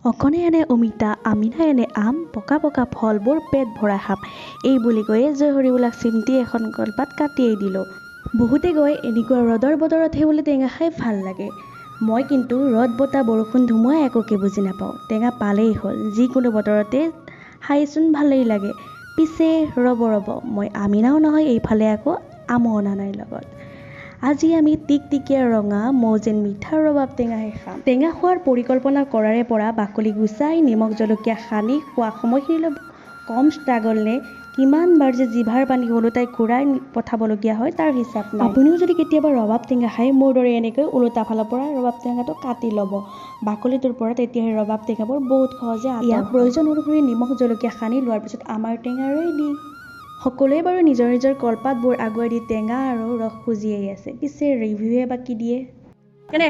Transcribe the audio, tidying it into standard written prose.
অকণে এনে অমিতা, আমিনা এনে আম, পকা পকা ফলবোৰ পেট ভৰাই খাম। এই বুলি কৈয়ে জয়হৰিবোলাক চিমটি এখন কলপাত কাটিয়েই দিলোঁ। বহুতে গৈ এনেকুৱা ৰ'দৰ বতৰতহে বোলে টেঙা খাই ভাল লাগে। মই কিন্তু ৰ'দ বতাহ বৰষুণ ধুমুহা একোকে বুজি নাপাওঁ। টেঙা পালেই হ'ল, যিকোনো বতৰতে খাইচোন ভালেই লাগে। পিছে ৰ'ব মই আমিনাও নহয়, এইফালে আকৌ আমো অনা নাই লগত। আজি আমি টিকটিকীয়া ৰঙা মৌ যেন মিঠা ৰবাব টেঙাহে খাম। টেঙা খোৱাৰ পৰিকল্পনা কৰাৰে পৰা বাকলি গুচাই নিমখ জলকীয়া সানি খোৱা সময়খিনিলৈ কম ষ্ট্ৰাগল নে কিমান বাৰ যে জিভাৰ পানী ওলোটাই ঘূৰাই পঠাবলগীয়া হয় তাৰ হিচাপ নাই। আপুনিও যদি কেতিয়াবা ৰবাব টেঙা খায়, মোৰ দৰে এনেকৈ ওলোটা ফালৰ পৰা ৰবাব টেঙাটো কাটি ল'ব বাকলিটোৰ পৰা, তেতিয়াহে ৰবাব টেঙাবোৰ বহুত সহজে ইয়াক প্ৰয়োজন অনুসৰি নিমখ জলকীয়া সানি লোৱাৰ পিছত আমাৰ টেঙা ৰেডি। সকলোৱে বাৰু নিজৰ নিজৰ কলপাতবোৰ আগুৱাই দি টেঙা আৰু ৰস খুজিয়েই আছে। পিছে ৰিভিউৱে বাকী দিয়ে। কেনে?